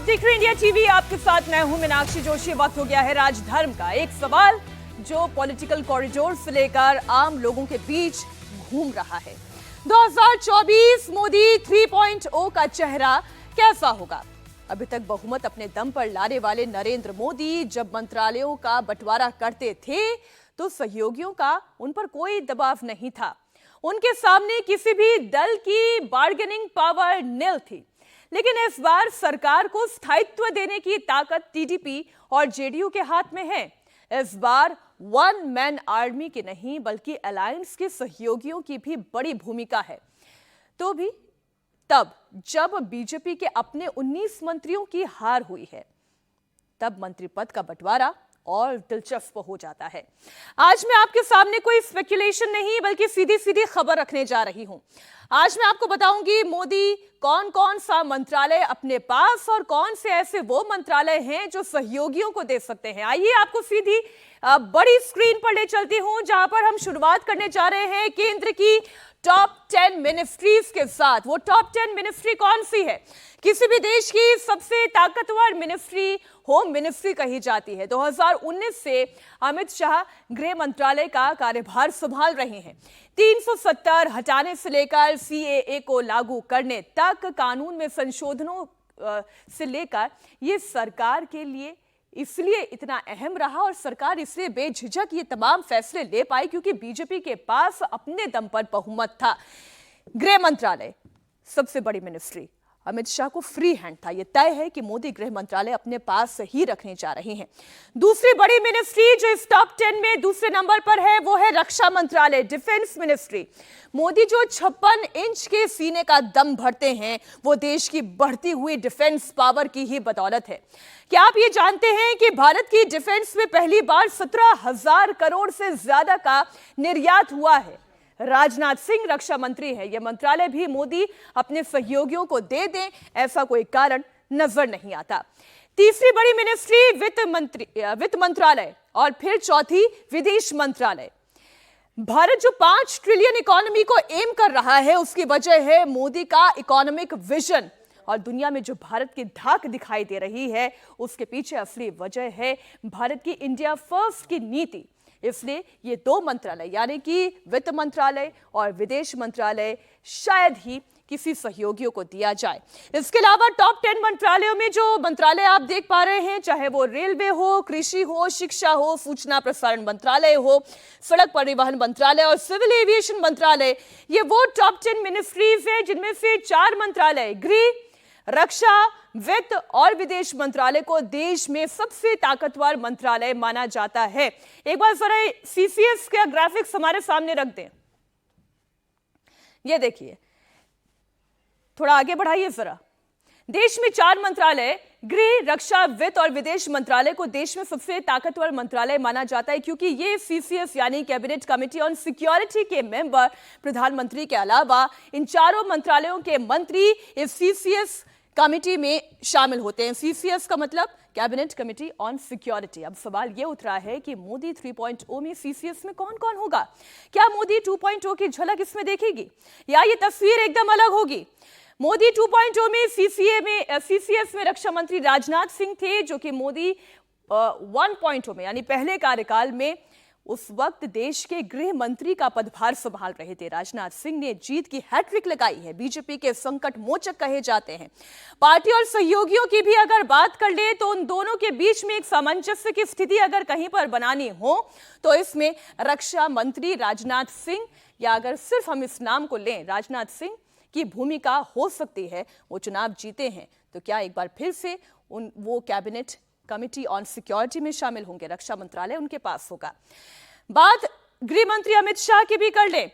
देख रहे India TV, आपके साथ मैं हूं मीनाक्षी जोशी। वक्त हो गया है राजधर्म का। एक सवाल जो पॉलिटिकल कॉरिडोर से लेकर आम लोगों के बीच घूम रहा है। 2024 मोदी 3.0 का चेहरा कैसा होगा? अभी तक बहुमत अपने दम पर लाने वाले नरेंद्र मोदी जब मंत्रालयों का बंटवारा करते थे तो सहयोगियों का उन पर कोई दबाव नहीं था। उनके सामने किसी भी दल की बार्गेनिंग पावर निल थी। लेकिन इस बार सरकार को स्थायित्व देने की ताकत टीडीपी और जेडीयू के हाथ में है। इस बार वन मैन आर्मी की नहीं बल्कि अलायंस के सहयोगियों की भी बड़ी भूमिका है। तो भी तब जब बीजेपी के अपने 19 मंत्रियों की हार हुई है, तब मंत्री पद का बंटवारा और दिलचस्प हो जाता है। आज मैं आपके सामने कोई स्पेकुलेशन नहीं बल्कि सीधी सीधी खबर रखने जा रही हूं। आज मैं आपको बताऊंगी मोदी कौन कौन सा मंत्रालय अपने पास और कौन से ऐसे वो मंत्रालय हैं जो सहयोगियों को दे सकते हैं। आइए आपको सीधी बड़ी स्क्रीन पर ले चलती हूं, जहां पर हम शुरुआत करने जा रहे हैं केंद्र की टॉप 10 मिनिस्ट्रीज के साथ। वो टॉप 10 मिनिस्ट्री कौन सी है? किसी भी देश की सबसे ताकतवर मिनिस्ट्री होम मिनिस्ट्री कही जाती है। 2019 से अमित शाह गृह मंत्रालय का कार्यभार संभाल रहे हैं। 370 हटाने से लेकर सीएए को लागू करने तक, कानून में संशोधनों से लेकर ये सरकार के लिए इसलिए इतना अहम रहा और सरकार इसलिए बेझिझक ये तमाम फैसले ले पाई क्योंकि बीजेपी के पास अपने दम पर बहुमत था। गृह मंत्रालय सबसे बड़ी मिनिस्ट्री, अमित शाह को फ्री हैंड था। यह तय है कि मोदी गृह मंत्रालय अपने पास ही रखने जा रहे हैं। दूसरी बड़ी मिनिस्ट्री जो इस टॉप 10 में दूसरे नंबर पर है वो है रक्षा मंत्रालय, डिफेंस मिनिस्ट्री। मोदी जो 56 इंच के सीने का दम भरते हैं वो देश की बढ़ती हुई डिफेंस पावर की ही बदौलत है। क्या आप ये जानते हैं कि भारत की डिफेंस में पहली बार 17,000 करोड़ से ज्यादा का निर्यात हुआ है? राजनाथ सिंह रक्षा मंत्री है। यह मंत्रालय भी मोदी अपने सहयोगियों को दे दें ऐसा कोई कारण नजर नहीं आता। तीसरी बड़ी मिनिस्ट्री वित्त मंत्रालय और फिर चौथी विदेश मंत्रालय। भारत जो 5 ट्रिलियन इकोनॉमी को एम कर रहा है उसकी वजह है मोदी का इकोनॉमिक विजन, और दुनिया में जो भारत की धाक दिखाई दे रही है उसके पीछे असली वजह है भारत की इंडिया फर्स्ट की नीति। इसलिए ये दो मंत्रालय यानी कि वित्त मंत्रालय और विदेश मंत्रालय शायद ही किसी सहयोगियों को दिया जाए। इसके अलावा टॉप 10 मंत्रालयों में जो मंत्रालय आप देख पा रहे हैं, चाहे वो रेलवे हो, कृषि हो, शिक्षा हो, सूचना प्रसारण मंत्रालय हो, सड़क परिवहन मंत्रालय और सिविल एविएशन मंत्रालय, ये वो टॉप 10 मिनिस्ट्रीज है जिनमें से 4 मंत्रालय गृह, रक्षा, वित्त और विदेश मंत्रालय को देश में सबसे ताकतवर मंत्रालय माना जाता है। एक बार जरा सीसीएस का ग्राफिक्स हमारे सामने रख दें। ये देखिए, थोड़ा आगे बढ़ाइए जरा। देश में 4 मंत्रालय गृह, रक्षा, वित्त और विदेश मंत्रालय को देश में सबसे ताकतवर मंत्रालय माना जाता है क्योंकि ये सीसीएस यानी कैबिनेट कमेटी ऑन सिक्योरिटी के मेंबर प्रधानमंत्री के अलावा इन चारों मंत्रालयों के मंत्री इस सीसीएस कमेटी में शामिल होते हैं। सीसीएस का मतलब कैबिनेट कमेटी ऑन सिक्योरिटी। अब सवाल यह उठ रहा है कि मोदी 3.0 में सीसीएस में कौन कौन होगा? क्या मोदी 2.0 की झलक इसमें देखेगी या ये तस्वीर एकदम अलग होगी? मोदी 2.0 में सीसीएस में रक्षा मंत्री राजनाथ सिंह थे, जो कि मोदी 1.0 में यानी पहले कार्यकाल में उस वक्त देश के गृह मंत्री का पदभार संभाल रहे थे। राजनाथ सिंह ने जीत की हैट्रिक लगाई है, बीजेपी के संकट मोचक कहे जाते हैं। पार्टी और सहयोगियों की भी अगर बात कर ले तो उन दोनों के बीच में एक सामंजस्य की स्थिति अगर कहीं पर बनानी हो तो इसमें रक्षा मंत्री राजनाथ सिंह, या अगर सिर्फ हम इस नाम को लें राजनाथ सिंह की भूमिका हो सकती है। वो चुनाव जीते हैं तो क्या एक बार फिर से वो कैबिनेट कमेटी ऑन सिक्योरिटी में शामिल होंगे? रक्षा मंत्रालय उनके पास होगा। बात गृह मंत्री अमित शाह की भी कर लें।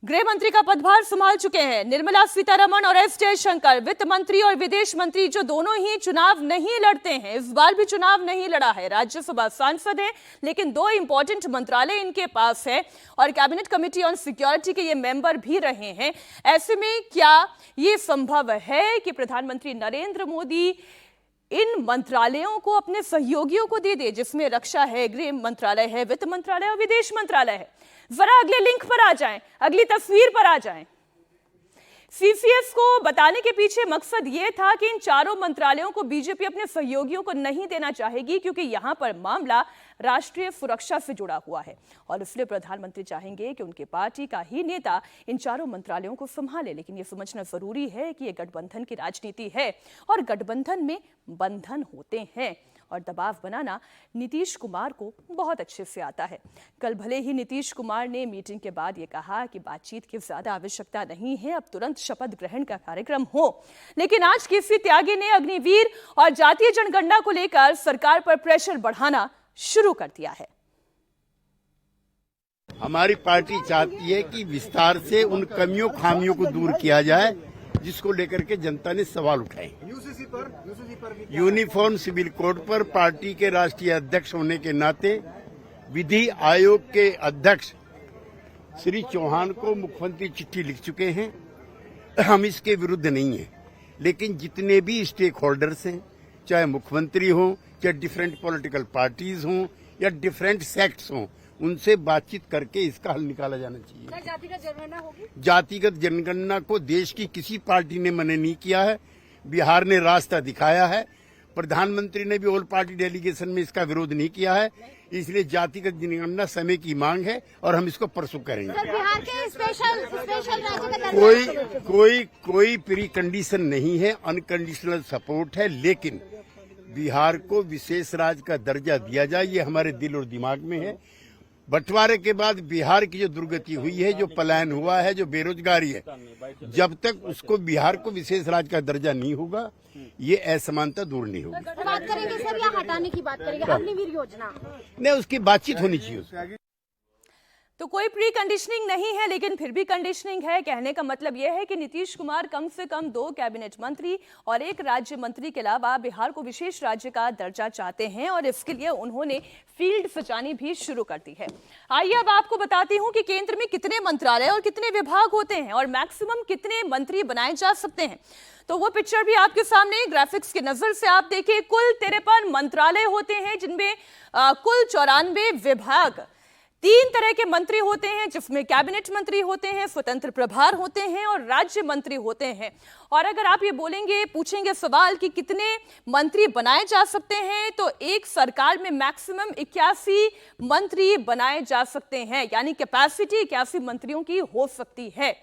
गृह मंत्री का पदभार संभाल चुके हैं निर्मला सीतारमण और एस जयशंकर। वित्त मंत्री और विदेश मंत्री जो दोनों ही चुनाव नहीं लड़ते हैं, इस बार भी चुनाव नहीं लड़ा है, राज्यसभा सांसद है, लेकिन 2 इंपॉर्टेंट मंत्रालय इनके पास है और कैबिनेट कमेटी ऑन सिक्योरिटी के ये मेंबर भी रहे हैं। ऐसे में क्या ये संभव है कि प्रधानमंत्री नरेंद्र मोदी इन मंत्रालयों को अपने सहयोगियों को दे दे, जिसमें रक्षा है, गृह मंत्रालय है, वित्त मंत्रालय और विदेश मंत्रालय है? जरा अगले लिंक पर आ जाएं, अगली तस्वीर पर आ जाएं। सीसीएस को बताने के पीछे मकसद यह था कि इन चारों मंत्रालयों को बीजेपी अपने सहयोगियों को नहीं देना चाहेगी, क्योंकि यहां पर मामला राष्ट्रीय सुरक्षा से जुड़ा हुआ है और इसलिए प्रधानमंत्री चाहेंगे कि उनके पार्टी का ही नेता इन चारों मंत्रालयों को संभाले। लेकिन यह समझना जरूरी है कि यह गठबंधन की राजनीति है और गठबंधन में बंधन होते हैं और दबाव बनाना नीतीश कुमार को बहुत अच्छे से आता है। कल भले ही नीतीश कुमार ने मीटिंग के बाद ये कहा कि बातचीत की ज्यादा आवश्यकता नहीं है, अब तुरंत शपथ ग्रहण का कार्यक्रम हो, लेकिन आज केसी त्यागी ने अग्निवीर और जातीय जनगणना को लेकर सरकार पर प्रेशर बढ़ाना शुरू कर दिया है। हमारी पार्टी चाहती है कि विस्तार से उन कमियों खामियों को दूर किया जाए जिसको लेकर के जनता ने सवाल उठाए। यूनिफॉर्म सिविल कोड पर पार्टी के राष्ट्रीय अध्यक्ष होने के नाते विधि आयोग के अध्यक्ष श्री चौहान को मुख्यमंत्री चिट्ठी लिख चुके हैं। हम इसके विरुद्ध नहीं हैं, लेकिन जितने भी स्टेक होल्डर्स हैं, चाहे मुख्यमंत्री हों, चाहे डिफरेंट पॉलिटिकल पार्टीज हों या डिफरेंट सेक्ट्स हों, उनसे बातचीत करके इसका हल निकाला जाना चाहिए। जातिगत जनगणना होगी? जातिगत जनगणना को देश की किसी पार्टी ने मना नहीं किया है। बिहार ने रास्ता दिखाया है। प्रधानमंत्री ने भी ऑल पार्टी डेलीगेशन में इसका विरोध नहीं किया है। इसलिए जातिगत जनगणना समय की मांग है और हम इसको परसू करेंगे। सर, बिहार के स्पेशल राज्य का दर्जा कोई प्री कंडीशन नहीं है, अनकंडीशनल सपोर्ट है, लेकिन बिहार को विशेष राज्य का दर्जा दिया जाए, ये हमारे दिल और दिमाग में है। बंटवारे के बाद बिहार की जो दुर्गति हुई है, जो पलायन हुआ है, जो बेरोजगारी है, जब तक उसको बिहार को विशेष राज्य का दर्जा नहीं होगा, ये असमानता दूर नहीं होगी। बात करेंगे सर या हटाने की बात करेंगे? अग्निवीर योजना नहीं, उसकी बातचीत होनी चाहिए। तो कोई प्री कंडीशनिंग नहीं है, लेकिन फिर भी कंडीशनिंग है। कहने का मतलब यह है कि नीतीश कुमार कम से कम 2 कैबिनेट मंत्री और 1 राज्य मंत्री के अलावा बिहार को विशेष राज्य का दर्जा चाहते हैं और इसके लिए उन्होंने फील्ड सजानी भी शुरू कर दी है। आइए अब आपको बताती हूं कि केंद्र में कितने मंत्रालय और कितने विभाग होते हैं और मैक्सिमम कितने मंत्री बनाए जा सकते हैं। तो वो पिक्चर भी आपके सामने ग्राफिक्स की नजर से आप देखिए। कुल 53 मंत्रालय होते हैं, जिनमें कुल 94 विभाग, 3 तरह के मंत्री होते हैं, जिसमें कैबिनेट मंत्री होते हैं, स्वतंत्र प्रभार होते हैं और राज्य मंत्री होते हैं। और अगर आप ये बोलेंगे, पूछेंगे सवाल कि कितने मंत्री बनाए जा सकते हैं, तो एक सरकार में मैक्सिमम 81 मंत्री बनाए जा सकते हैं, यानी कैपेसिटी 81 मंत्रियों की हो सकती है।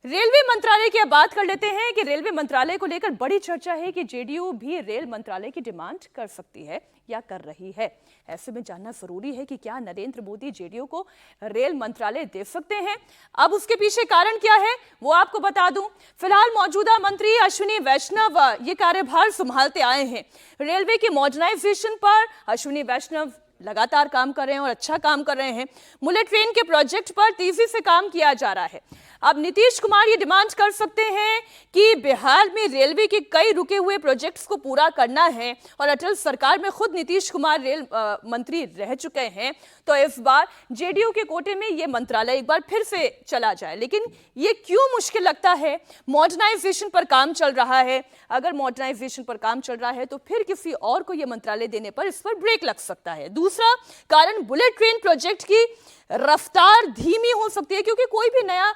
रेलवे मंत्रालय की अब बात कर लेते हैं कि रेलवे मंत्रालय को लेकर बड़ी चर्चा है कि जेडीयू भी रेल मंत्रालय की डिमांड कर सकती है या कर रही है। ऐसे में जानना जरूरी है कि क्या नरेंद्र मोदी जेडीयू को रेल मंत्रालय दे सकते हैं। अब उसके पीछे कारण क्या है वो आपको बता दूं। फिलहाल मौजूदा मंत्री अश्विनी वैष्णव ये कार्यभार संभालते आए हैं। रेलवे की मॉडर्नाइजेशन पर अश्विनी वैष्णव लगातार काम कर रहे हैं और अच्छा काम कर रहे हैं। बुलेट ट्रेन के प्रोजेक्ट पर तेजी से काम किया जा रहा है। अब नीतीश कुमार ये डिमांड कर सकते हैं कि बिहार में रेलवे के कई रुके हुए प्रोजेक्ट्स को पूरा करना है और अटल सरकार में खुद नीतीश कुमार रेल मंत्री रह चुके हैं, तो इस बार जेडीयू के कोटे में ये मंत्रालय एक बार फिर से चला जाए। लेकिन ये क्यों मुश्किल लगता है? मॉडर्नाइजेशन पर काम चल रहा है। अगर मॉडर्नाइजेशन पर काम चल रहा है तो फिर किसी और को यह मंत्रालय देने पर इस पर ब्रेक लग सकता है। दूसरा कारण, बुलेट ट्रेन प्रोजेक्ट की रफ्तार धीमी हो सकती है, क्योंकि कोई भी नया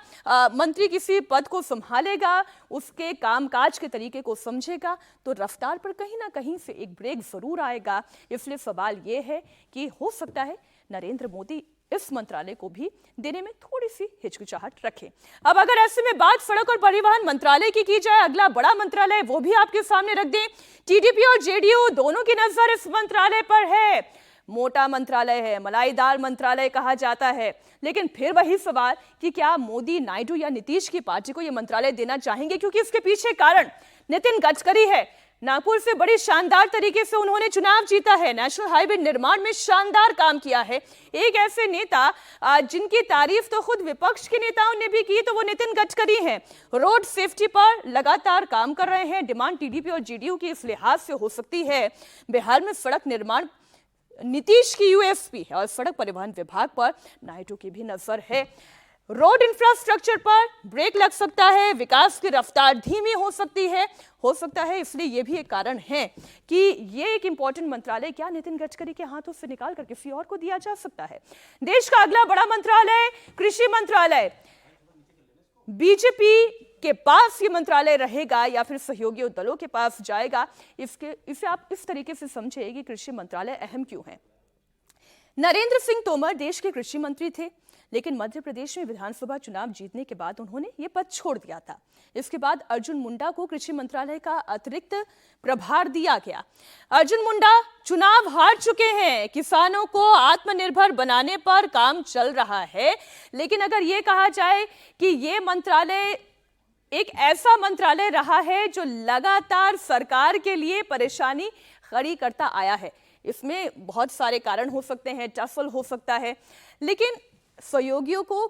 मंत्री किसी पद को संभालेगा, उसके कामकाज के तरीके को समझेगा, तो रफ्तार पर कहीं ना कहीं से एक ब्रेक जरूर आएगा। इसलिए सवाल यह है कि हो सकता है नरेंद्र मोदी इस मंत्रालय को भी देने में थोड़ी सी हिचकिचाहट रखें। अब अगर ऐसे में बात सड़क और परिवहन मंत्रालय की जाए, अगला बड़ा मंत्रालय वो भी आपके सामने रख दें। टीडीपी और जेडीयू दोनों की नजर इस मंत्रालय पर है। मोटा मंत्रालय है, मलाईदार मंत्रालय कहा जाता है, लेकिन फिर वही सवाल कि क्या मोदी, नायडू या नीतीश की पार्टी को यह मंत्रालय देना चाहेंगे, क्योंकि इसके पीछे कारण नितिन गडकरी है। नागपुर से बड़ी शानदार तरीके से उन्होंने चुनाव जीता है, नेशनल हाईवे निर्माण में शानदार काम किया है। एक ऐसे नेता जिनकी तारीफ तो खुद विपक्ष के नेताओं ने भी की, तो वो नितिन गडकरी हैं। रोड सेफ्टी पर लगातार काम कर रहे हैं। डिमांड टीडीपी और जेडीयू की इस लिहाज से हो सकती है। बिहार में सड़क निर्माण नीतीश की यूएसपी है और सड़क परिवहन विभाग पर नायडू की भी नजर है। रोड इंफ्रास्ट्रक्चर पर ब्रेक लग सकता है, विकास की रफ्तार धीमी हो सकती है, इसलिए यह भी एक कारण है कि यह एक इंपॉर्टेंट मंत्रालय क्या नितिन गडकरी के हाथों से निकालकर किसी और को दिया जा सकता है। देश का अगला बड़ा मंत्रालय कृषि मंत्रालय। बीजेपी के पास ये मंत्रालय रहेगा या फिर सहयोगी दलों के पास जाएगा, इसे आप इस तरीके से समझिए कि कृषि मंत्रालय अहम क्यों है। नरेंद्र सिंह तोमर देश के कृषि मंत्री थे, लेकिन मध्य प्रदेश में विधानसभा चुनाव जीतने के बाद उन्होंने ये पद छोड़ दिया था। इसके बाद अर्जुन मुंडा को कृषि मंत्रालय का अतिरिक्त प्रभार दिया गया। अर्जुन मुंडा चुनाव हार चुके हैं, किसानों को आत्मनिर्भर बनाने पर काम चल रहा है, लेकिन अगर ये कहा जाए कि ये मंत्रालय एक ऐसा मंत्रालय रहा है जो लगातार सरकार के लिए परेशानी खड़ी करता आया है, इसमें बहुत सारे कारण हो सकते हैं, टफल हो सकता है, लेकिन सहयोगियों को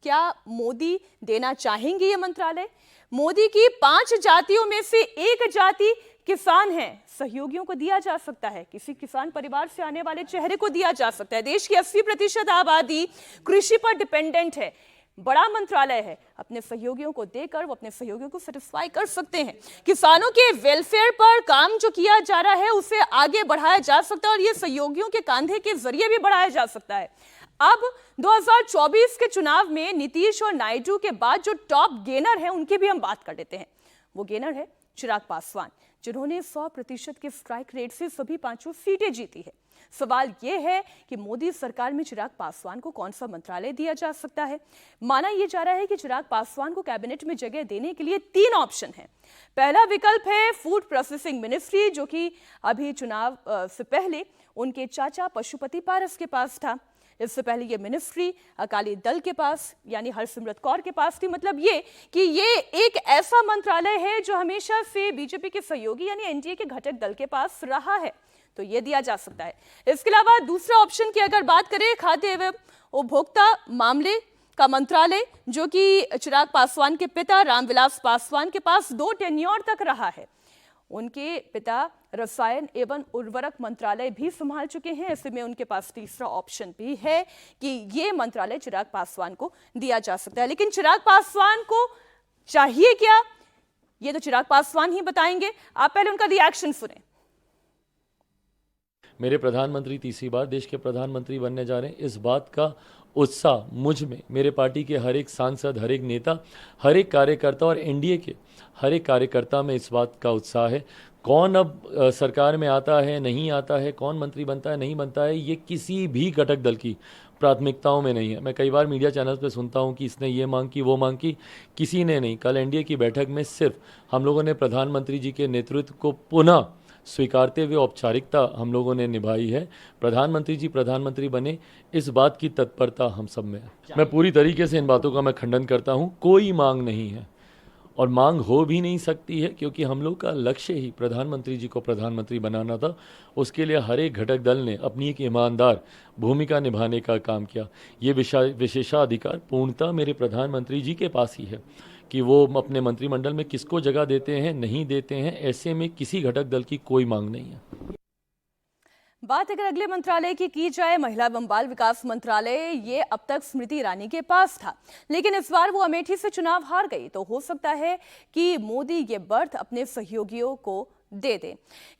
क्या मोदी देना चाहेंगे ये मंत्रालय? मोदी की 5 जातियों में से एक जाति किसान है, सहयोगियों को दिया जा सकता है, किसी किसान परिवार से आने वाले चेहरे को दिया जा सकता है। देश की 80% आबादी कृषि पर डिपेंडेंट है, बड़ा मंत्रालय है, अपने सहयोगियों को देकर वो अपने सहयोगियों को सेटिस्फाई कर सकते हैं। किसानों के वेलफेयर पर काम जो किया जा रहा है उसे आगे बढ़ाया जा सकता है और ये सहयोगियों के कंधे के जरिए भी बढ़ाया जा सकता है। अब 2024 के चुनाव में नीतीश और नायडू के बाद जो टॉप गेनर है उनकी भी हम बात कर लेते हैं। वो गेनर है चिराग पासवान, जिन्होंने 100% के स्ट्राइक रेट से सभी 5 सीटें जीती है। सवाल यह है कि मोदी सरकार में चिराग पासवान को कौन सा मंत्रालय दिया जा सकता है। माना यह जा रहा है कि चिराग पासवान को कैबिनेट में जगह देने के लिए 3 ऑप्शन है। पहला विकल्प है फूड प्रोसेसिंग मिनिस्ट्री, जो कि अभी चुनाव से पहले उनके चाचा पशुपति पारस के पास था। इससे पहले ये मिनिस्ट्री अकाली दल के पास यानी हरसिमरत कौर के पास थी। मतलब ये कि ये एक ऐसा मंत्रालय है जो हमेशा से बीजेपी के सहयोगी यानी एनडीए के घटक दल के पास रहा है, तो ये दिया जा सकता है। इसके अलावा दूसरा ऑप्शन की अगर बात करें, खाद्य एवं उपभोक्ता मामले का मंत्रालय, जो कि चिराग पासवान के पिता रामविलास पासवान के पास 2 टेन्योर तक रहा है। उनके पिता रसायन एवं उर्वरक मंत्रालय भी संभाल चुके हैं। ऐसे में उनके पास तीसरा ऑप्शन भी है कि ये मंत्रालय चिराग पासवान को दिया जा सकता है। लेकिन चिराग पासवान को चाहिए क्या, ये तो चिराग पासवान ही बताएंगे। आप पहले उनका रिएक्शन सुने। मेरे प्रधानमंत्री तीसरी बार देश के प्रधानमंत्री बनने जा रहे हैं, इस बात का उत्साह मुझ में, मेरे पार्टी के हर एक सांसद, हर एक नेता, हर एक कार्यकर्ता और एनडीए के हर एक कार्यकर्ता में इस बात का उत्साह है। कौन अब सरकार में आता है, नहीं आता है, कौन मंत्री बनता है, नहीं बनता है, ये किसी भी घटक दल की प्राथमिकताओं में नहीं है। मैं कई बार मीडिया चैनल्स पे सुनता हूँ कि इसने ये मांग की, वो मांग की, किसी ने नहीं। कल एनडीए की बैठक में सिर्फ हम लोगों ने प्रधानमंत्री जी के नेतृत्व को पुनः स्वीकारते हुए औपचारिकता हम लोगों ने निभाई है। प्रधानमंत्री जी प्रधानमंत्री बने, इस बात की तत्परता हम सब में है। मैं पूरी तरीके से इन बातों का मैं खंडन करता हूँ। कोई मांग नहीं है और मांग हो भी नहीं सकती है, क्योंकि हम लोग का लक्ष्य ही प्रधानमंत्री जी को प्रधानमंत्री बनाना था। उसके लिए हर एक घटक दल ने अपनी एक ईमानदार भूमिका निभाने का काम किया। ये विशेषाधिकार पूर्णतः मेरे प्रधानमंत्री जी के पास ही है कि वो अपने मंत्रिमंडल में किसको जगह देते हैं, नहीं देते हैं। ऐसे में किसी घटक दल की कोई मांग नहीं है। बात अगर अगले मंत्रालय की जाए, महिला एवं बाल विकास मंत्रालय, ये अब तक स्मृति ईरानी के पास था, लेकिन इस बार वो अमेठी से चुनाव हार गई, तो हो सकता है कि मोदी ये बर्थ अपने सहयोगियों को दे दें।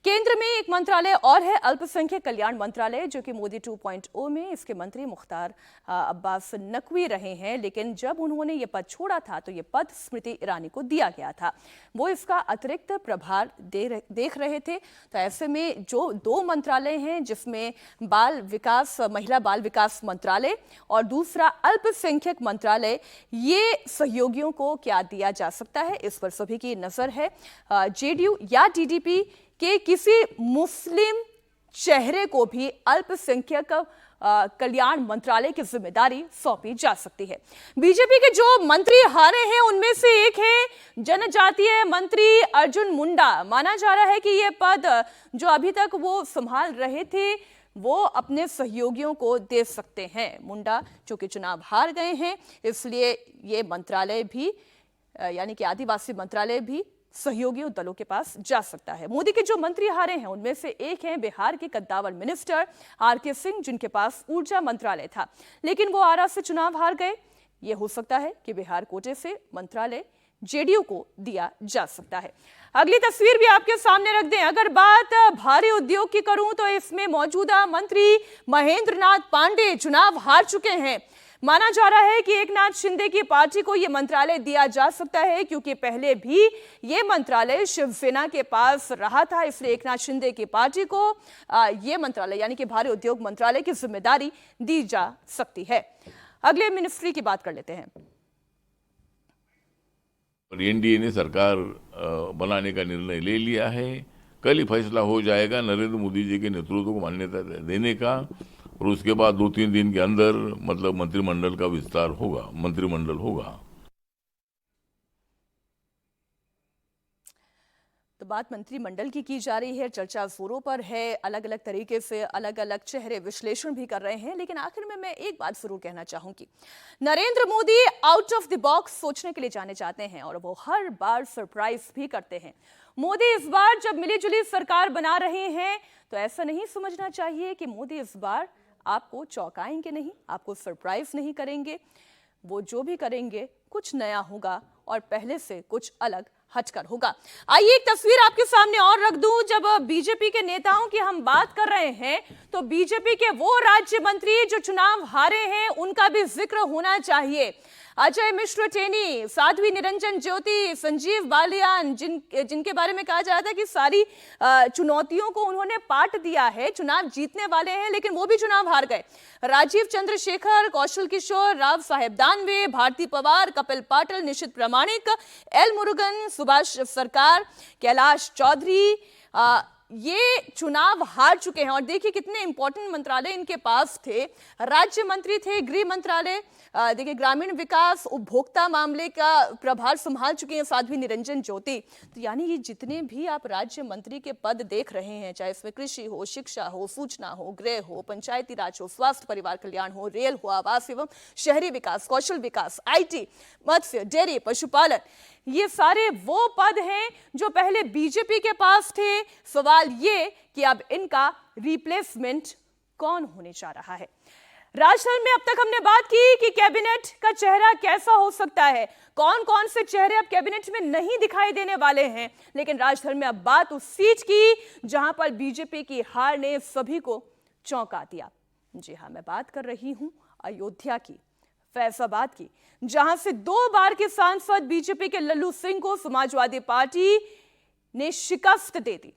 केंद्र में एक मंत्रालय और है, अल्पसंख्यक कल्याण मंत्रालय, जो कि मोदी 2.0 में इसके मंत्री मुख्तार अब्बास नकवी रहे हैं, लेकिन जब उन्होंने ये पद छोड़ा था तो ये पद स्मृति ईरानी को दिया गया था। वो इसका अतिरिक्त प्रभार देख रहे थे। तो ऐसे में जो 2 मंत्रालय हैं, जिसमें महिला बाल विकास मंत्रालय और दूसरा अल्पसंख्यक मंत्रालय, ये सहयोगियों को क्या दिया जा सकता है, इस पर सभी की नजर है। जेडीयू या टीडीपी के किसी मुस्लिम चेहरे को भी अल्पसंख्यक कल्याण मंत्रालय की जिम्मेदारी सौंपी जा सकती है। बीजेपी के जो मंत्री हारे हैं उनमें से एक है जनजातीय मंत्री अर्जुन मुंडा। माना जा रहा है कि यह पद जो अभी तक वो संभाल रहे थे वो अपने सहयोगियों को दे सकते हैं। मुंडा चूंकि चुनाव हार गए हैं, इसलिए ये मंत्रालय भी यानी कि आदिवासी मंत्रालय भी सहयोगियों दलों के पास जा सकता है। मोदी के जो मंत्री हारे हैं उनमें से एक हैं बिहार के कद्दावर मिनिस्टर आरके सिंह, जिनके पास ऊर्जा मंत्रालय था, लेकिन वो आरा से चुनाव हार गए। ये हो सकता है कि बिहार कोटे से मंत्रालय जेडीयू को दिया जा सकता है। अगली तस्वीर भी आपके सामने रख दें। अगर बात भारी उद्योग की करूं तो इसमें मौजूदा मंत्री महेंद्र नाथ पांडे चुनाव हार चुके हैं। माना जा रहा है कि एकनाथ शिंदे की पार्टी को यह मंत्रालय दिया जा सकता है क्योंकि पहले भी यह मंत्रालय शिवसेना के पास रहा था, इसलिए एकनाथ शिंदे की पार्टी को यह मंत्रालय यानी कि भारी उद्योग मंत्रालय की जिम्मेदारी दी जा सकती है। अगले मिनिस्ट्री की बात कर लेते हैं। एनडीए ने सरकार बनाने का निर्णय ले लिया है। कल ही फैसला हो जाएगा नरेंद्र मोदी जी के नेतृत्व को मान्यता देने का, और उसके बाद 2-3 दिन के अंदर मतलब मंत्रिमंडल का विस्तार होगा, मंत्रिमंडल होगा। तो बात मंत्रिमंडल की जा रही है, चर्चा जोरों पर है, अलग अलग तरीके से अलग अलग चेहरे विश्लेषण भी कर रहे हैं, लेकिन आखिर में मैं एक बात जरूर कहना चाहूंगी, Narendra Modi out of the box सोचने के लिए जाने जाते हैं और वो हर बार सरप्राइज भी करते हैं। मोदी इस बार जब मिलीजुली सरकार बना रहे हैं तो ऐसा नहीं समझना चाहिए कि मोदी इस बार आपको चौंकाएंगे नहीं, आपको सरप्राइज नहीं करेंगे। वो जो भी करेंगे कुछ नया होगा और पहले से कुछ अलग हटकर होगा। आइए एक तस्वीर आपके सामने और रख दूं। जब बीजेपी के नेताओं की हम बात कर रहे हैं तो बीजेपी के वो राज्य मंत्री जो चुनाव हारे हैं उनका भी जिक्र होना चाहिए। अजय मिश्र टेनी, साध्वी निरंजन ज्योति, संजीव बालियान, जिनके बारे में कहा जा रहा था कि सारी चुनौतियों को उन्होंने पाट दिया है, चुनाव जीतने वाले हैं, लेकिन वो भी चुनाव हार गए। राजीव चंद्रशेखर, कौशल किशोर, राव साहेब दानवे, भारती पवार, कपिल पाटिल, निशित प्रामाणिक, एल मुरुगन, सुभाष सरकार, कैलाश चौधरी, ये चुनाव हार चुके हैं। और देखिए कितने इंपॉर्टेंट मंत्रालय इनके पास थे, राज्य मंत्री थे, गृह मंत्रालय, देखिए ग्रामीण विकास, उपभोक्ता मामले का प्रभार संभाल चुके हैं साध्वी निरंजन ज्योति। तो यानी ये जितने भी आप राज्य मंत्री के पद देख रहे हैं, चाहे इसमें कृषि हो, शिक्षा हो, सूचना हो, गृह हो, पंचायती राज हो, स्वास्थ्य परिवार कल्याण हो, रेल हो, आवास एवं शहरी विकास, कौशल विकास, IT, मत्स्य, डेयरी, पशुपालन, ये सारे वो पद हैं जो पहले बीजेपी के पास थे। सवाल ये कि अब इनका रिप्लेसमेंट कौन होने जा रहा है। राजस्थान में अब तक हमने बात की कि कैबिनेट का चेहरा कैसा हो सकता है, कौन कौन से चेहरे अब कैबिनेट में नहीं दिखाई देने वाले हैं, लेकिन राजस्थान में अब बात उस सीट की जहां पर बीजेपी की हार ने सभी को चौंका दिया। जी हां, मैं बात कर रही हूं अयोध्या की, फैजाबाद की, जहां से 2 बार के सांसद बीजेपी के लल्लू सिंह को समाजवादी पार्टी ने शिकस्त दे दी।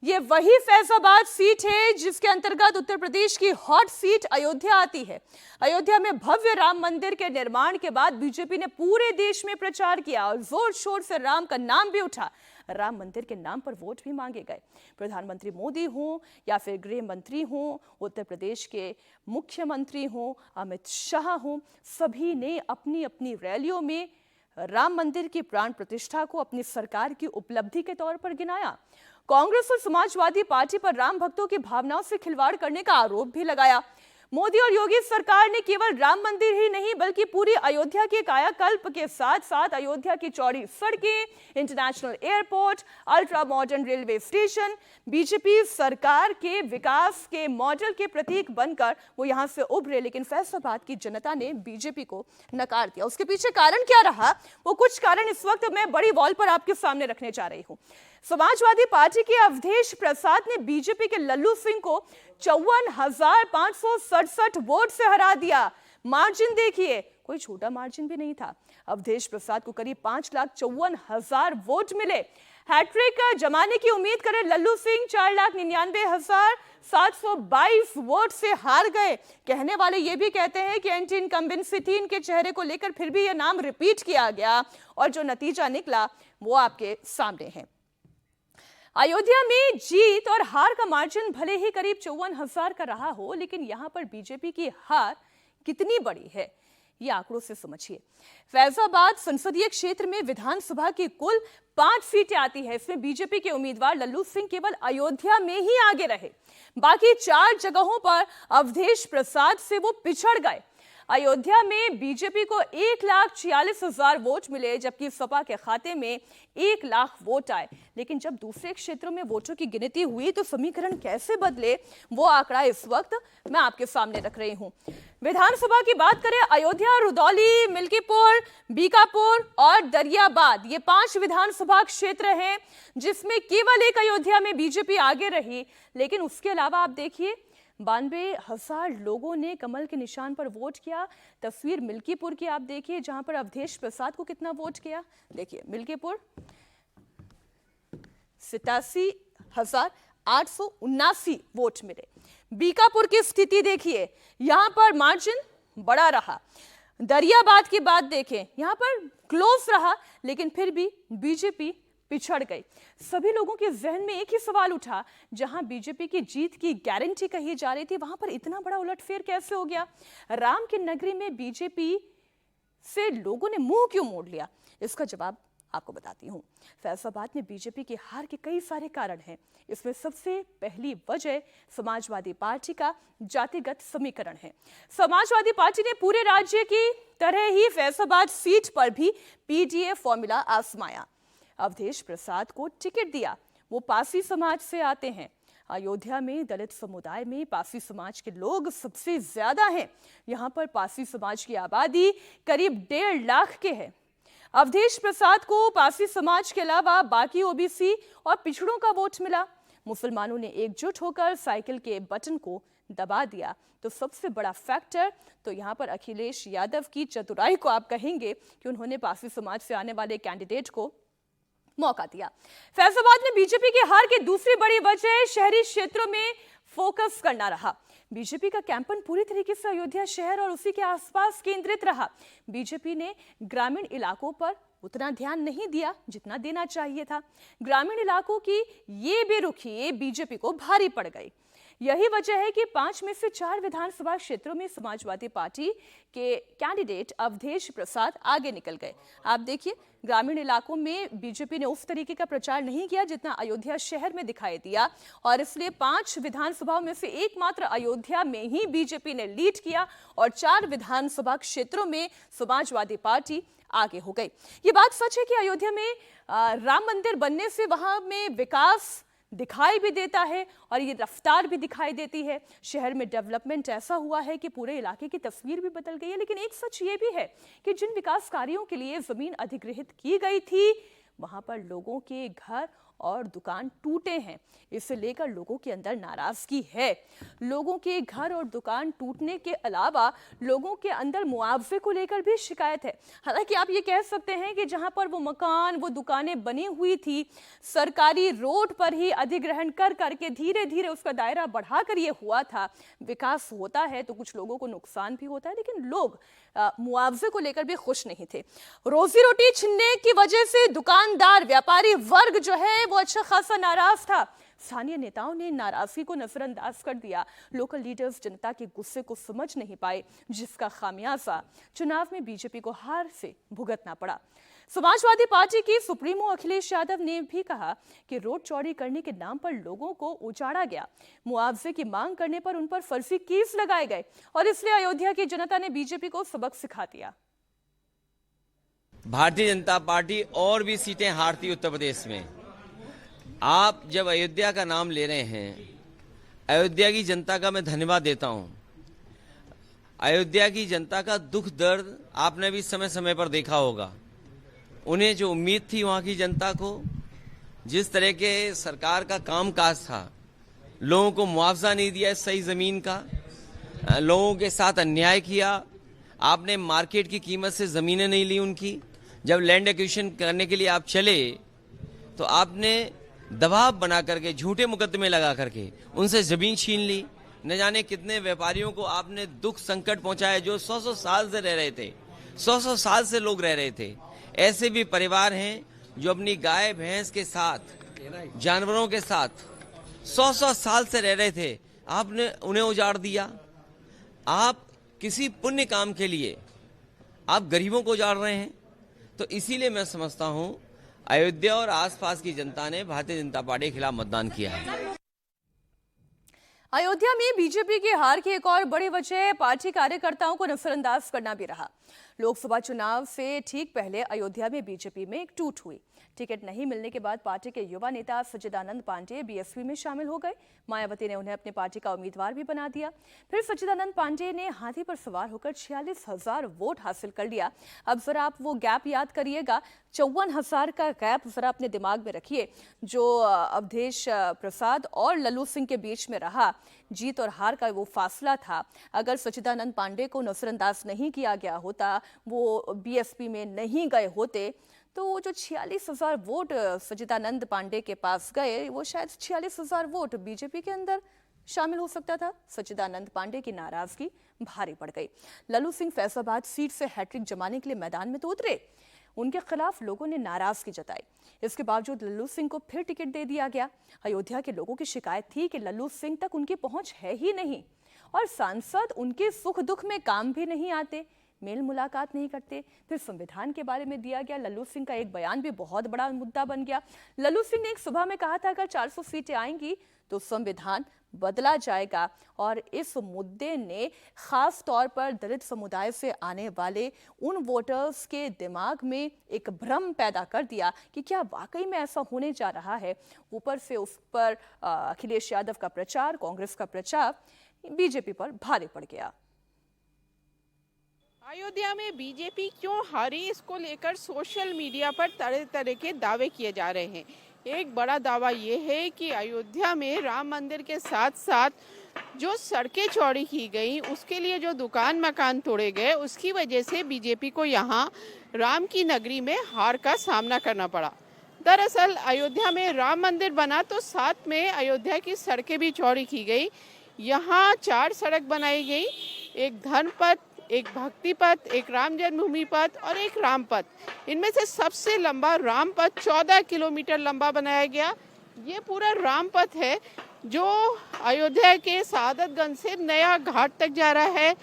ये वही फैजाबाद सीट है जिसके अंतर्गत उत्तर प्रदेश की हॉट सीट अयोध्या आती है। अयोध्या में भव्य राम मंदिर के निर्माण के बाद बीजेपी ने पूरे देश में प्रचार किया और जोर शोर से राम का नाम भी उठा। राम मंदिर के नाम पर वोट भी मांगे गए। प्रधानमंत्री मोदी हों या फिर गृह मंत्री हों, उत्तर प्रदेश के मुख्यमंत्री हों, अमित शाह हों, सभी ने अपनी अपनी रैलियों में राम मंदिर की प्राण प्रतिष्ठा को अपनी सरकार की उपलब्धि के तौर पर गिनाया। कांग्रेस और समाजवादी पार्टी पर राम भक्तों की भावनाओं से खिलवाड़ करने का आरोप भी लगाया। मोदी और योगी सरकार ने केवल राम मंदिर ही नहीं बल्कि पूरी अयोध्या के कायाकल्प के साथ साथ अयोध्या की चौड़ी सड़कें, international airport, ultra modern railway station, BJP सरकार के विकास के मॉडल के प्रतीक बनकर वो यहां से उभरे, लेकिन फैसलाबाद की जनता ने बीजेपी को नकार दिया। उसके पीछे कारण क्या रहा, वो कुछ कारण इस वक्त मैं बड़ी वॉल पर आपके सामने रखने जा रही हूं। समाजवादी पार्टी के अवधेश प्रसाद ने बीजेपी के लल्लू सिंह को 54,567 वोट से हरा दिया। मार्जिन देखिए, कोई छोटा मार्जिन भी नहीं था। अवधेश प्रसाद को करीब 5,54,000 वोट मिले। हैट्रिक जमाने की उम्मीद करे लल्लू सिंह 4,99,722 वोट से हार गए। कहने वाले ये भी कहते हैं कि एंटी इनकम्बेंसी थी इनके चेहरे को लेकर, फिर भी यह नाम रिपीट किया गया और जो नतीजा निकला वो आपके सामने है। अयोध्या में जीत और हार का मार्जिन भले ही करीब 54,000 का रहा हो, लेकिन यहां पर बीजेपी की हार कितनी बड़ी है ये आंकड़ों से समझिए। फैजाबाद संसदीय क्षेत्र में विधानसभा की कुल 5 सीटें आती है। इसमें बीजेपी के उम्मीदवार लल्लू सिंह केवल अयोध्या में ही आगे रहे, बाकी 4 जगहों पर अवधेश प्रसाद से वो पिछड़ गए। अयोध्या में बीजेपी को 1,46,000 वोट मिले, जबकि सपा के खाते में 1 लाख वोट आए। लेकिन जब दूसरे क्षेत्रों में वोटों की गिनती हुई तो समीकरण कैसे बदले, वो आंकड़ा इस वक्त मैं आपके सामने रख रही हूं। विधानसभा की बात करें, अयोध्या, रुदौली, मिल्कीपुर, बीकापुर और दरियाबाद, ये 5 विधानसभा क्षेत्र हैं जिसमें केवल एक अयोध्या में बीजेपी आगे रही। लेकिन उसके अलावा आप देखिए, 92,000 लोगों ने कमल के निशान पर वोट किया। तस्वीर मिल्कीपुर की आप देखिए, जहां पर अवधेश प्रसाद को कितना वोट किया। देखिए मिल्कीपुर 87,879 वोट मिले। बीकापुर की स्थिति देखिए, यहां पर मार्जिन बड़ा रहा। दरियाबाद की बात देखें, यहां पर क्लोज रहा, लेकिन फिर भी बीजेपी पिछड़ गई। सभी लोगों के जहन में एक ही सवाल उठा, जहां बीजेपी की जीत की गारंटी कही जा रही थी, वहां पर इतना बड़ा उलटफेर कैसे हो गया। राम की नगरी में बीजेपी से लोगों ने मुंह क्यों मोड़ लिया, इसका जवाब आपको बताती हूं। फैसलाबाद में बीजेपी की हार के कई सारे कारण हैं। इसमें सबसे पहली वजह समाजवादी पार्टी का जातिगत समीकरण है। समाजवादी पार्टी ने पूरे राज्य की तरह ही फैसलाबाद सीट पर भी पीडीए फॉर्मूला आजमाया। अवधेश प्रसाद को टिकट दिया, वो पासी समाज से आते हैं। अयोध्या में दलित समुदाय में पासी समाज के लोग सबसे ज्यादा हैं। यहां पर पासी समाज की आबादी करीब 1.5 लाख के है। अवधेश प्रसाद को पासी समाज के अलावा बाकी ओबीसी और पिछड़ों का वोट मिला। मुसलमानों ने एकजुट होकर साइकिल के बटन को दबा दिया। तो सबसे बड़ा फैक्टर तो यहां पर अखिलेश यादव की चतुराई को आप कहेंगे कि उन्होंने पासी समाज से आने वाले कैंडिडेट को मौका दिया। फैसलाबाद में बीजेपी की हार की दूसरी बड़ी वजह शहरी क्षेत्रों में फोकस करना रहा। बीजेपी का कैंपेन पूरी तरीके से अयोध्या शहर और उसी के आसपास केंद्रित रहा। बीजेपी ने ग्रामीण इलाकों पर उतना ध्यान नहीं दिया जितना देना चाहिए था। ग्रामीण इलाकों की ये बेरुखी बीजेपी को भारी पड़ गई। यही वजह है कि 5 में से 4 विधानसभा क्षेत्रों में समाजवादी पार्टी के कैंडिडेट अवधेश प्रसाद आगे निकल गए। आप देखिए, ग्रामीण इलाकों में बीजेपी ने उस तरीके का प्रचार नहीं किया जितना अयोध्या शहर में दिखाई दिया, और इसलिए 5 विधानसभाओं में से एकमात्र अयोध्या में ही बीजेपी ने लीड किया और 4 विधानसभा क्षेत्रों में समाजवादी पार्टी आगे हो गई। ये बात सच है कि अयोध्या में राम मंदिर बनने से वहां में विकास दिखाई भी देता है और ये रफ्तार भी दिखाई देती है। शहर में डेवलपमेंट ऐसा हुआ है कि पूरे इलाके की तस्वीर भी बदल गई है। लेकिन एक सच ये भी है कि जिन विकास कार्यों के लिए जमीन अधिग्रहित की गई थी, वहां पर लोगों के घर और दुकान टूटे हैं। इसे लेकर लोगों के अंदर नाराजगी है। लोगों के घर और दुकान टूटने के अलावा लोगों के अंदर मुआवजे को लेकर भी शिकायत है। हालांकि आप ये कह सकते हैं कि जहां पर वो मकान, वो दुकानें बनी हुई थी, सरकारी रोड पर ही अधिग्रहण कर करके धीरे धीरे उसका दायरा बढ़ाकर ये हुआ था। विकास होता है तो कुछ लोगों को नुकसान भी होता है, लेकिन लोग मुआवजे को लेकर भी खुश नहीं थे। रोजी रोटी छिनने की वजह से दुकानदार, व्यापारी वर्ग जो है वो अच्छा खासा नाराज था। स्थानीय नेताओं ने नाराजगी को नजरअंदाज कर दिया। लोकल लीडर्स जनता के गुस्से को समझ नहीं पाए, जिसका खामियाजा चुनाव में बीजेपी को हार से भुगतना पड़ा। समाजवादी पार्टी की सुप्रीमो अखिलेश यादव ने भी कहा कि रोड चौड़ी करने के नाम पर लोगों को उजाड़ा गया। मुआवजे की मांग करने पर उन पर फर्जी केस लगाए गए और इसलिए अयोध्या की जनता ने बीजेपी को सबक सिखा दिया। भारतीय जनता पार्टी और भी सीटें हारती उत्तर प्रदेश में। आप जब अयोध्या का नाम ले रहे हैं, अयोध्या की जनता का मैं धन्यवाद देता हूं। अयोध्या की जनता का दुख दर्द आपने भी समय समय पर देखा होगा। उन्हें जो उम्मीद थी वहां की जनता को, जिस तरह के सरकार का कामकाज था, लोगों को मुआवजा नहीं दिया सही जमीन का, लोगों के साथ अन्याय किया, आपने मार्केट की कीमत से जमीनें नहीं ली उनकी। जब लैंड एक्विजिशन करने के लिए आप चले तो आपने दबाव बना करके, झूठे मुकदमे लगा करके उनसे जमीन छीन ली। न जाने कितने व्यापारियों को आपने दुख संकट पहुंचाया जो 100-100 साल से रह रहे थे, 100-100 साल से लोग रह रहे थे। ऐसे भी परिवार हैं जो अपनी गाय भैंस के साथ, जानवरों के साथ 100-100 साल से रह रहे थे, आपने उन्हें उजाड़ दिया। आप किसी पुण्य काम के लिए आप गरीबों को उजाड़ रहे हैं। तो इसीलिए मैं समझता हूं अयोध्या और आसपास की जनता ने भारतीय जनता पार्टी के खिलाफ मतदान किया है। अयोध्या में बीजेपी की हार की एक और बड़ी वजह पार्टी कार्यकर्ताओं को नजरअंदाज करना भी रहा। लोकसभा चुनाव से ठीक पहले अयोध्या में बीजेपी में एक टूट हुई। टिकट नहीं मिलने के बाद पार्टी के युवा नेता सच्चिदानंद पांडेय बीएसपी में शामिल हो गए। मायावती ने उन्हें अपनी पार्टी का उम्मीदवार भी बना दिया। फिर सच्चिदानंद पांडेय ने हाथी पर सवार होकर 46,000 वोट हासिल कर लिया। अब जरा आप वो गैप याद करिएगा, 54,000 का गैप जरा अपने दिमाग में रखिए जो अवधेश प्रसाद और लल्लू सिंह के बीच में रहा। जीत और हार का वो फासला था। अगर सच्चिदानंद पांडे को नजरअंदाज नहीं किया गया होता, वो बीएसपी में नहीं गए होते, तो वो जो 46,000 वोट सच्चिदानंद पांडे के पास गए, वो शायद 46,000 वोट बीजेपी के अंदर शामिल हो सकता था। सच्चिदानंद पांडे की नाराजगी भारी पड़ गई। लल्लू सिंह फैजाबाद सीट से हैट्रिक जमाने के लिए मैदान में तो उतरे, उनके खिलाफ लोगों ने नाराजगी जताई। इसके बावजूद लल्लू सिंह को फिर टिकट दे दिया गया। अयोध्या के लोगों की शिकायत थी कि लल्लू सिंह तक उनकी पहुंच है ही नहीं और सांसद उनके सुख दुख में काम भी नहीं आते, मेल मुलाकात नहीं करते। फिर संविधान के बारे में दिया गया लल्लू सिंह का एक बयान भी बहुत बड़ा मुद्दा बन गया। लल्लू सिंह ने एक सभा में कहा था, अगर 400 सीटें आएंगी तो संविधान बदला जाएगा। और इस मुद्दे ने खास तौर पर दलित समुदाय से आने वाले उन वोटर्स के दिमाग में एक भ्रम पैदा कर दिया कि क्या वाकई में ऐसा होने जा रहा है। ऊपर से उस पर अखिलेश यादव का प्रचार, कांग्रेस का प्रचार बीजेपी पर भारी पड़ गया। अयोध्या में बीजेपी क्यों हारी, इसको लेकर सोशल मीडिया पर तरह तरह के दावे किए जा रहे हैं। एक बड़ा दावा ये है कि अयोध्या में राम मंदिर के साथ साथ जो सड़कें चौड़ी की गई, उसके लिए जो दुकान मकान तोड़े गए, उसकी वजह से बीजेपी को यहाँ राम की नगरी में हार का सामना करना पड़ा। दरअसल अयोध्या में राम मंदिर बना तो साथ में अयोध्या की सड़कें भी चौड़ी की गई। यहाँ 4 सड़क बनाई गई, एक धर्म पथ, एक भक्ति पथ, एक राम जन्मभूमि पथ और एक राम पथ। इनमें से सबसे लंबा राम पथ 14 किलोमीटर लंबा बनाया गया। ये पूरा राम पथ है जो अयोध्या के सादतगंज से नया घाट तक जा रहा है।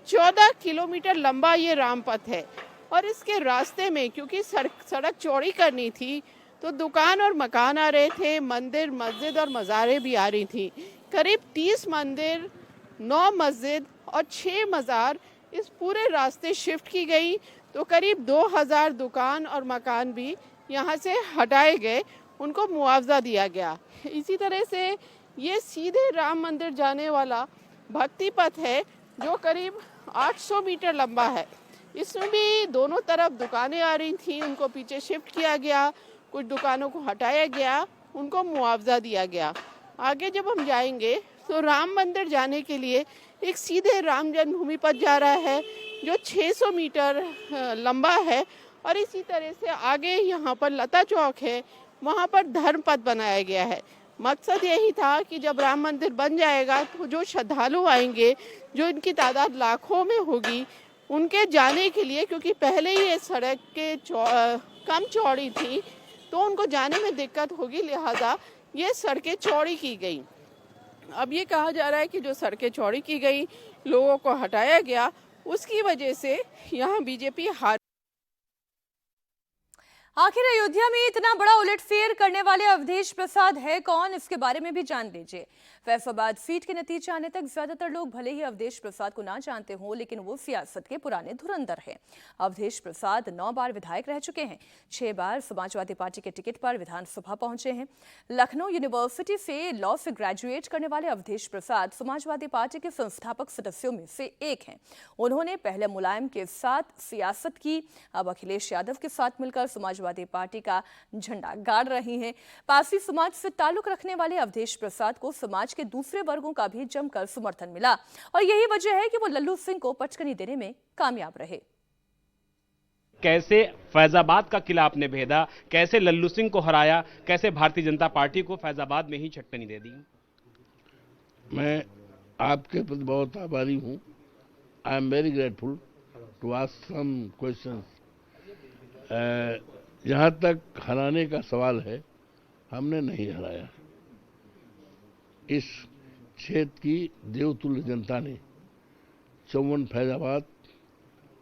14 किलोमीटर लंबा ये राम पथ है और इसके रास्ते में क्योंकि सड़क चौड़ी करनी थी तो दुकान और मकान आ रहे थे, मंदिर, मस्जिद और मज़ारें भी आ रही थी। करीब 30 मंदिर, 9 मस्जिद और 6 मज़ार इस पूरे रास्ते शिफ्ट की गई। तो करीब 2000 दुकान और मकान भी यहाँ से हटाए गए, उनको मुआवजा दिया गया। इसी तरह से ये सीधे राम मंदिर जाने वाला भक्ति पथ है जो करीब 800 मीटर लंबा है। इसमें भी दोनों तरफ दुकानें आ रही थी, उनको पीछे शिफ्ट किया गया, कुछ दुकानों को हटाया गया, उनको मुआवजा दिया गया। आगे जब हम जाएंगे तो राम मंदिर जाने के लिए एक सीधे राम जन्मभूमि पथ जा रहा है जो 600 मीटर लंबा है और इसी तरह से आगे यहाँ पर लता चौक है, वहाँ पर धर्म पथ बनाया गया है। मकसद यही था कि जब राम मंदिर बन जाएगा तो जो श्रद्धालु आएंगे, जो इनकी तादाद लाखों में होगी, उनके जाने के लिए, क्योंकि पहले ही ये सड़क के कम चौड़ी थी तो उनको जाने में दिक्कत होगी, लिहाजा ये सड़कें चौड़ी की गई। अब ये कहा जा रहा है कि जो सड़कें चौड़ी की गई, लोगों को हटाया गया, उसकी वजह से यहाँ बीजेपी हार। आखिर अयोध्या में इतना बड़ा उलटफेर करने वाले अवधेश प्रसाद है कौन, इसके बारे में भी जान लीजिए। फैसलाबाद सीट के नतीजे आने तक ज्यादातर लोग भले ही अवधेश प्रसाद को ना जानते हो, लेकिन वो सियासत के पुराने धुरंधर हैं। अवधेश प्रसाद 9 बार विधायक रह चुके हैं, 6 बार समाजवादी पार्टी के टिकट पर विधानसभा पहुंचे हैं। लखनऊ यूनिवर्सिटी से लॉ से ग्रेजुएट करने वाले अवधेश प्रसाद समाजवादी पार्टी के संस्थापक सदस्यों में से एक हैं। उन्होंने पहले मुलायम के साथ सियासत की, अब अखिलेश यादव के साथ मिलकर समाजवादी पार्टी का झंडा गाड़ रही हैं। पारसी समाज से ताल्लुक रखने वाले अवधेश प्रसाद को समाज के दूसरे वर्गों का भी जमकर समर्थन मिला और यही वजह है कि वो लल्लू सिंह को पटकनी देने में कामयाब रहे। कैसे फैजाबाद का किला आपने भेदा, कैसे लल्लू सिंह को हराया, कैसे भारतीय जनता पार्टी को फैजाबाद में ही छटकनी दे दी? मैं आपके प्रति बहुत आभारी हूँ। I am very grateful to ask some questions. जहाँ तक हराने का सवाल है, हमने नहीं हराया। इस क्षेत्र की देवतुल्य जनता ने 54 फैजाबाद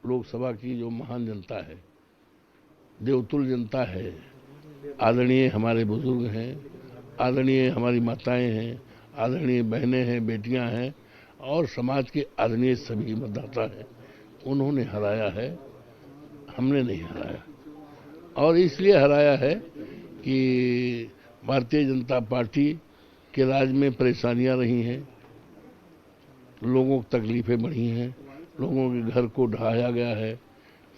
लोकसभा की जो महान जनता है, देवतुल्य जनता है, आदरणीय हमारे बुजुर्ग हैं, आदरणीय हमारी माताएं हैं, आदरणीय बहनें हैं, बेटियां हैं और समाज के आदरणीय सभी मतदाता हैं, उन्होंने हराया है, हमने नहीं हराया। और इसलिए हराया है कि भारतीय जनता पार्टी के राज में परेशानियां रही हैं, लोगों को तकलीफें बढ़ी हैं, लोगों के घर को ढहाया गया है,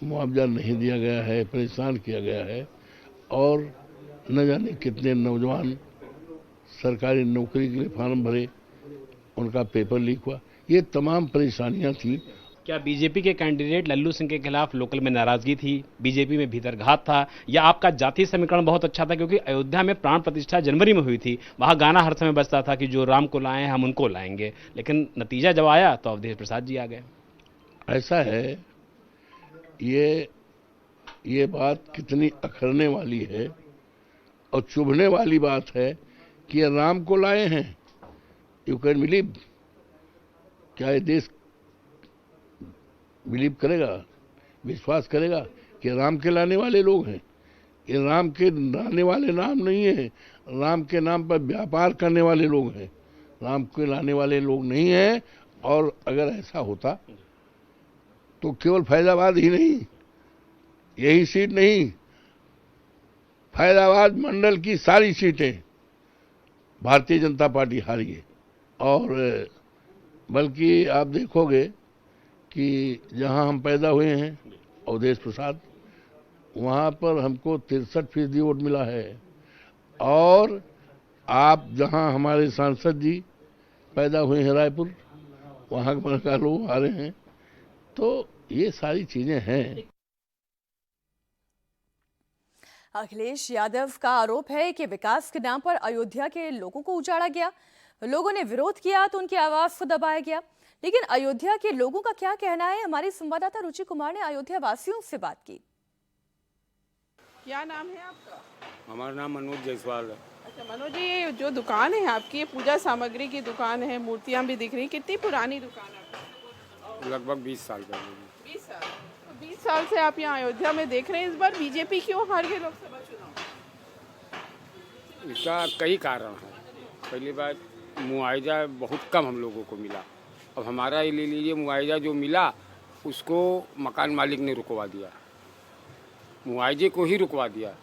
मुआवजा नहीं दिया गया है, परेशान किया गया है और न जाने कितने नौजवान सरकारी नौकरी के लिए फार्म भरे उनका पेपर लीक हुआ, ये तमाम परेशानियां थी। क्या बीजेपी के कैंडिडेट लल्लू सिंह के खिलाफ लोकल में नाराजगी थी, बीजेपी में भीतर घात था, या आपका जातीय समीकरण बहुत अच्छा था? क्योंकि अयोध्या में प्राण प्रतिष्ठा जनवरी में हुई थी, वहां गाना हर समय बजता था कि जो राम को लाए हम उनको लाएंगे, लेकिन नतीजा जब आया तो अवधेश प्रसाद जी आ गए। ऐसा है, ये बात कितनी अखरने वाली है और चुभने वाली बात है कि ये राम को लाए हैं। यू कैन बिलीव, क्या ये देश बिलीव करेगा, विश्वास करेगा कि राम के लाने वाले लोग हैं? ये राम के लाने वाले नाम नहीं है, राम के नाम पर व्यापार करने वाले लोग हैं, राम के लाने वाले लोग नहीं हैं। और अगर ऐसा होता तो केवल फैजाबाद ही नहीं, यही सीट नहीं, फैजाबाद मंडल की सारी सीटें भारतीय जनता पार्टी हारी है। और बल्कि आप देखोगे कि जहां हम पैदा हुए हैं अवधेश प्रसाद, वहां पर हमको 63% वोट मिला है। और आप जहां हमारे सांसद जी पैदा हुए हैं रायपुर, वहां का लोग आ रहे हैं। तो ये सारी चीजें हैं। अखिलेश यादव का आरोप है कि विकास के नाम पर अयोध्या के लोगों को उजाड़ा गया, लोगों ने विरोध किया तो उनकी आवाज को दबाया गया। लेकिन अयोध्या के लोगों का क्या कहना है, हमारी संवाददाता रुचि कुमार ने अयोध्या वासियों से बात की। क्या नाम है आपका? हमारा नाम मनोज जायसवाल है। अच्छा मनोज जी, ये जो दुकान है आपकी, ये पूजा सामग्री की दुकान है, मूर्तियां भी दिख रही, कितनी पुरानी दुकान है? लगभग 20 साल पहले। 20 साल। तो 20 साल से आप यहाँ अयोध्या में देख रहे हैं, इस बार बीजेपी क्यों हार गई लोकसभा चुनाव? इसका कई कारण है। पहली बात, मुआवजा बहुत कम हम लोगों को मिला। अब हमारा ये ले लीजिए, मुआवजा जो मिला उसको मकान मालिक ने रुकवा दिया, मुआवजे को ही रुकवा दिया।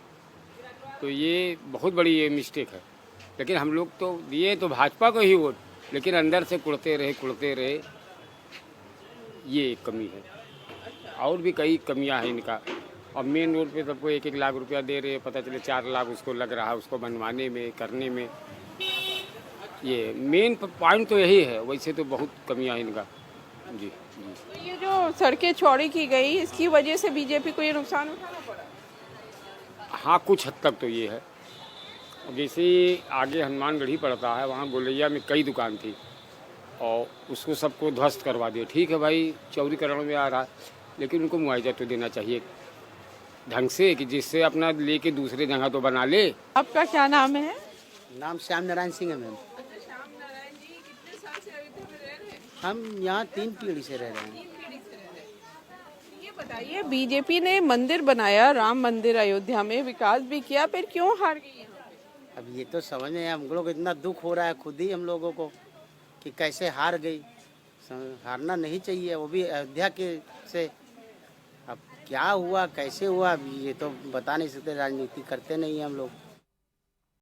तो ये बहुत बड़ी ये मिस्टेक है। लेकिन हम लोग तो दिए तो भाजपा को ही वोट, लेकिन अंदर से कुड़ते रहे, ये एक कमी है। और भी कई कमियां हैं इनका। अब मेन रोड पे सबको 1-1 लाख रुपया दे रहे हैं, पता चले 4 लाख उसको लग रहा है, उसको बनवाने में, करने में। ये मेन पॉइंट तो यही है। वैसे तो बहुत कमियां हैं इनका। जी। तो ये जो सड़कें चौड़ी की गई, इसकी वजह से बीजेपी को ये नुकसान उठाना पड़ा? हाँ, कुछ हद तक तो ये है। जैसे आगे हनुमानगढ़ी पड़ता है, वहाँ गोलैया में कई दुकान थी और उसको सबको ध्वस्त करवा दिया। ठीक है भाई, चौड़ीकरण में आ रहा है, लेकिन उनको मुआवजा तो देना चाहिए ढंग से, कि जिससे अपना लेके दूसरे जगह तो बना ले। आपका क्या नाम है? नाम श्याम नारायण सिंह है मैम। अच्छा, श्याम नारायण जी, कितने साल से अयोध्या में रह रहे हैं? हम यहाँ 3 पीढ़ी से रह रहे हैं। 3 पीढ़ी से रह रहे हैं। ये बताइए, बीजेपी ने मंदिर बनाया, राम मंदिर अयोध्या में, विकास भी किया, फिर क्यों हार गई यहाँ पे? अब ये तो समझ में, हम लोग इतना दुख हो रहा है खुद ही हम लोगों को कि कैसे हार गई। हारना नहीं चाहिए, वो भी अयोध्या के से। अब क्या हुआ, कैसे हुआ, ये तो बता नहीं सकते, राजनीति करते नहीं हम लोग।